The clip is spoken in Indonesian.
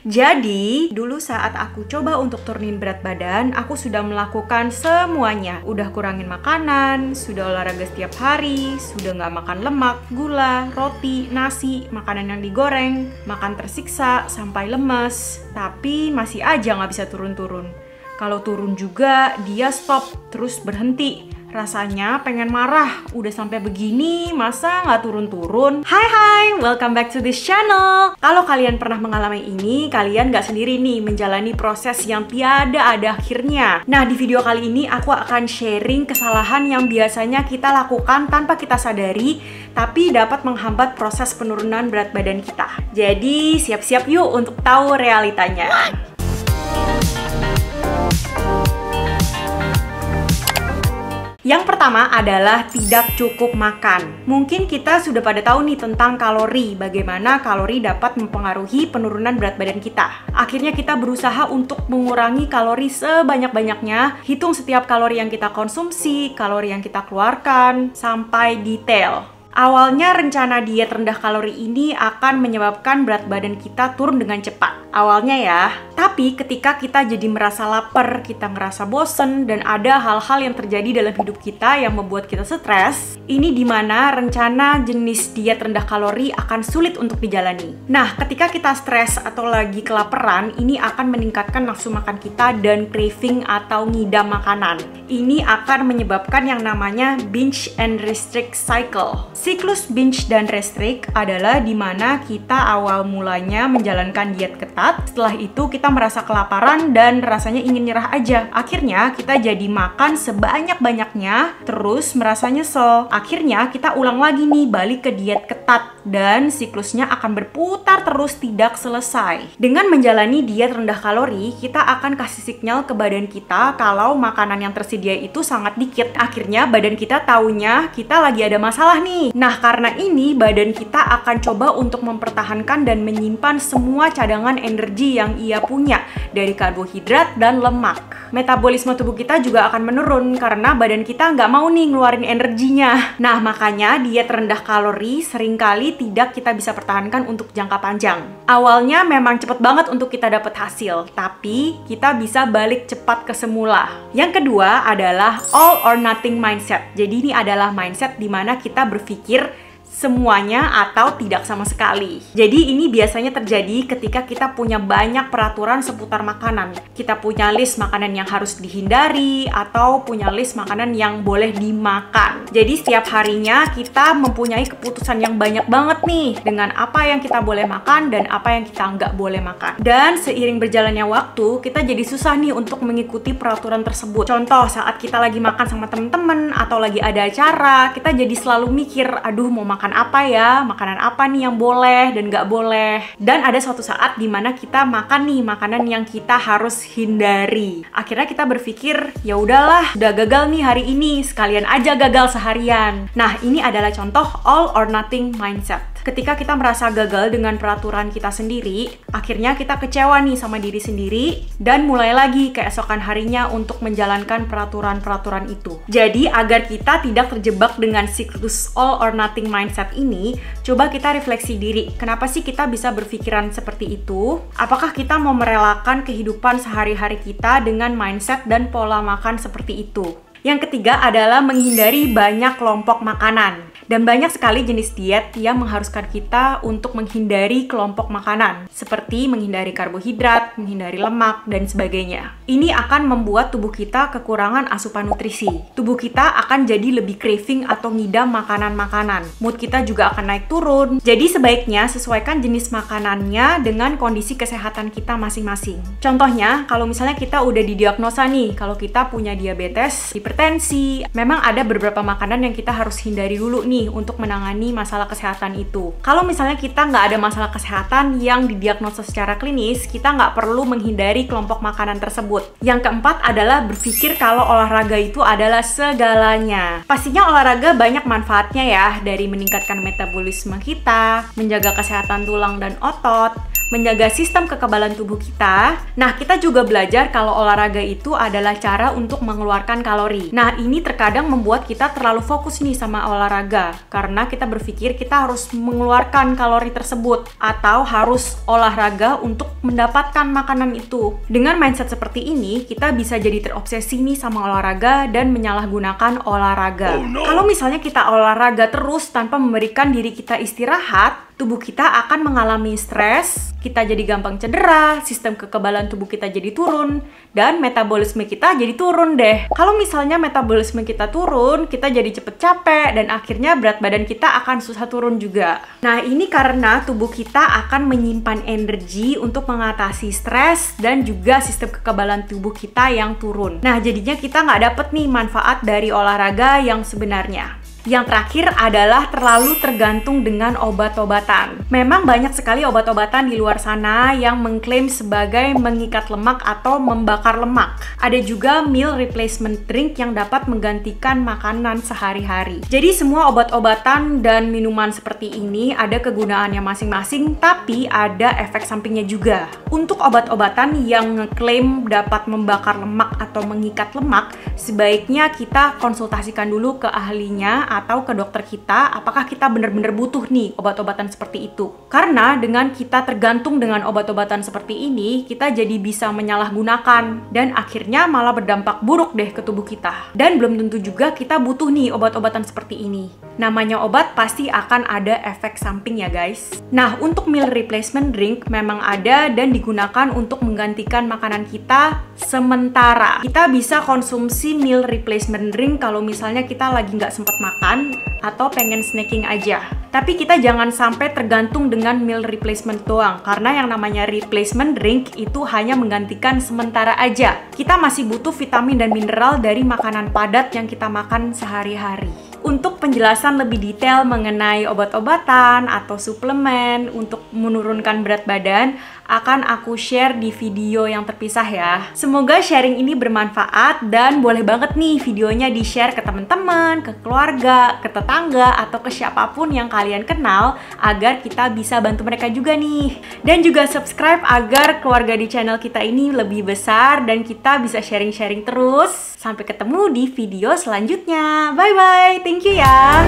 Jadi, dulu saat aku coba untuk turunin berat badan, aku sudah melakukan semuanya. Udah kurangin makanan, sudah olahraga setiap hari, sudah nggak makan lemak, gula, roti, nasi, makanan yang digoreng, makan tersiksa, sampai lemes. Tapi masih aja nggak bisa turun-turun. Kalau turun juga, dia stop, terus berhenti. Rasanya pengen marah, udah sampai begini, masa nggak turun-turun? Hai, welcome back to this channel. Kalau kalian pernah mengalami ini, kalian nggak sendiri nih menjalani proses yang tiada ada akhirnya. Nah, di video kali ini aku akan sharing kesalahan yang biasanya kita lakukan tanpa kita sadari, tapi dapat menghambat proses penurunan berat badan kita. Jadi, siap-siap yuk untuk tahu realitanya. Yang pertama adalah tidak cukup makan. Mungkin kita sudah pada tahu nih tentang kalori, bagaimana kalori dapat mempengaruhi penurunan berat badan kita. Akhirnya kita berusaha untuk mengurangi kalori sebanyak-banyaknya, hitung setiap kalori yang kita konsumsi, kalori yang kita keluarkan, sampai detail. Awalnya rencana diet rendah kalori ini akan menyebabkan berat badan kita turun dengan cepat. Awalnya ya. Tapi ketika kita jadi merasa lapar, kita ngerasa bosen, dan ada hal-hal yang terjadi dalam hidup kita yang membuat kita stres, ini dimana rencana jenis diet rendah kalori akan sulit untuk dijalani. Nah, ketika kita stres atau lagi kelaparan, ini akan meningkatkan nafsu makan kita dan craving atau ngidam makanan. Ini akan menyebabkan yang namanya binge and restrict cycle. Siklus binge dan restrict adalah dimana kita awal mulanya menjalankan diet ketat, setelah itu kita merasa kelaparan dan rasanya ingin nyerah aja. Akhirnya kita jadi makan sebanyak-banyaknya, terus merasa nyesel. Akhirnya kita ulang lagi nih balik ke diet ketat dan siklusnya akan berputar terus tidak selesai. Dengan menjalani diet rendah kalori, kita akan kasih sinyal ke badan kita kalau makanan yang tersedia itu sangat dikit. Akhirnya badan kita taunya kita lagi ada masalah nih. Nah, karena ini badan kita akan coba untuk mempertahankan dan menyimpan semua cadangan energi yang ia punya dari karbohidrat dan lemak. Metabolisme tubuh kita juga akan menurun karena badan kita nggak mau nih ngeluarin energinya. Nah, makanya diet rendah kalori seringkali tidak kita bisa pertahankan untuk jangka panjang. Awalnya memang cepet banget untuk kita dapat hasil, tapi kita bisa balik cepat ke semula. Yang kedua adalah all or nothing mindset. Jadi ini adalah mindset di mana kita berpikir semuanya atau tidak sama sekali. Jadi ini biasanya terjadi ketika kita punya banyak peraturan seputar makanan. Kita punya list makanan yang harus dihindari atau punya list makanan yang boleh dimakan. Jadi setiap harinya kita mempunyai keputusan yang banyak banget nih dengan apa yang kita boleh makan dan apa yang kita nggak boleh makan. Dan seiring berjalannya waktu, kita jadi susah nih untuk mengikuti peraturan tersebut. Contoh, saat kita lagi makan sama temen-temen atau lagi ada acara, kita jadi selalu mikir, aduh mau makan apa ya, makanan apa nih yang boleh dan nggak boleh. Dan ada suatu saat dimana kita makan nih makanan yang kita harus hindari. Akhirnya kita berpikir, ya udahlah, udah gagal nih hari ini, sekalian aja gagal seharian. Nah, ini adalah contoh all or nothing mindset. Ketika kita merasa gagal dengan peraturan kita sendiri, akhirnya kita kecewa nih sama diri sendiri dan mulai lagi keesokan harinya untuk menjalankan peraturan-peraturan itu. Jadi, agar kita tidak terjebak dengan siklus all or nothing mindset ini, coba kita refleksi diri. Kenapa sih kita bisa berpikiran seperti itu? Apakah kita mau merelakan kehidupan sehari-hari kita dengan mindset dan pola makan seperti itu? Yang ketiga adalah menghindari banyak kelompok makanan. Dan banyak sekali jenis diet yang mengharuskan kita untuk menghindari kelompok makanan, seperti menghindari karbohidrat, menghindari lemak, dan sebagainya. Ini akan membuat tubuh kita kekurangan asupan nutrisi. Tubuh kita akan jadi lebih craving atau ngidam makanan-makanan. Mood kita juga akan naik turun. Jadi sebaiknya sesuaikan jenis makanannya dengan kondisi kesehatan kita masing-masing. Contohnya, kalau misalnya kita udah didiagnosa nih, kalau kita punya diabetes, hipertensi, memang ada beberapa makanan yang kita harus hindari dulu nih untuk menangani masalah kesehatan itu. Kalau misalnya kita nggak ada masalah kesehatan yang didiagnosa secara klinis, kita nggak perlu menghindari kelompok makanan tersebut. Yang keempat adalah berpikir kalau olahraga itu adalah segalanya. Pastinya olahraga banyak manfaatnya ya, dari meningkatkan metabolisme kita, menjaga kesehatan tulang dan otot, menjaga sistem kekebalan tubuh kita. Nah, kita juga belajar kalau olahraga itu adalah cara untuk mengeluarkan kalori. Nah, ini terkadang membuat kita terlalu fokus nih sama olahraga, karena kita berpikir kita harus mengeluarkan kalori tersebut, atau harus olahraga untuk mendapatkan makanan itu. Dengan mindset seperti ini, kita bisa jadi terobsesi nih sama olahraga dan menyalahgunakan olahraga. Kalau misalnya kita olahraga terus tanpa memberikan diri kita istirahat, tubuh kita akan mengalami stres, kita jadi gampang cedera, sistem kekebalan tubuh kita jadi turun, dan metabolisme kita jadi turun deh. Kalau misalnya metabolisme kita turun, kita jadi cepet capek, dan akhirnya berat badan kita akan susah turun juga. Nah, ini karena tubuh kita akan menyimpan energi untuk mengatasi stres dan juga sistem kekebalan tubuh kita yang turun. Nah, jadinya kita nggak dapet nih manfaat dari olahraga yang sebenarnya. Yang terakhir adalah terlalu tergantung dengan obat-obatan. Memang banyak sekali obat-obatan di luar sana yang mengklaim sebagai mengikat lemak atau membakar lemak. Ada juga meal replacement drink yang dapat menggantikan makanan sehari-hari. Jadi semua obat-obatan dan minuman seperti ini ada kegunaannya masing-masing, tapi ada efek sampingnya juga. Untuk obat-obatan yang ngeklaim dapat membakar lemak atau mengikat lemak, sebaiknya kita konsultasikan dulu ke ahlinya atau ke dokter kita, apakah kita benar-benar butuh nih obat-obatan seperti itu. Karena dengan kita tergantung dengan obat-obatan seperti ini, kita jadi bisa menyalahgunakan dan akhirnya malah berdampak buruk deh ke tubuh kita. Dan belum tentu juga kita butuh nih obat-obatan seperti ini. Namanya obat pasti akan ada efek samping ya guys. Nah, untuk meal replacement drink memang ada dan digunakan untuk menggantikan makanan kita sementara. Kita bisa konsumsi meal replacement drink kalau misalnya kita lagi nggak sempat makan atau pengen snacking aja. Tapi kita jangan sampai tergantung dengan meal replacement doang, karena yang namanya replacement drink itu hanya menggantikan sementara aja. Kita masih butuh vitamin dan mineral dari makanan padat yang kita makan sehari-hari. Untuk penjelasan lebih detail mengenai obat-obatan atau suplemen untuk menurunkan berat badan, akan aku share di video yang terpisah ya. Semoga sharing ini bermanfaat dan boleh banget nih videonya di-share ke teman-teman, ke keluarga, ke tetangga, atau ke siapapun yang kalian kenal agar kita bisa bantu mereka juga nih. Dan juga subscribe agar keluarga di channel kita ini lebih besar dan kita bisa sharing-sharing terus. Sampai ketemu di video selanjutnya. Bye-bye. Thank you ya.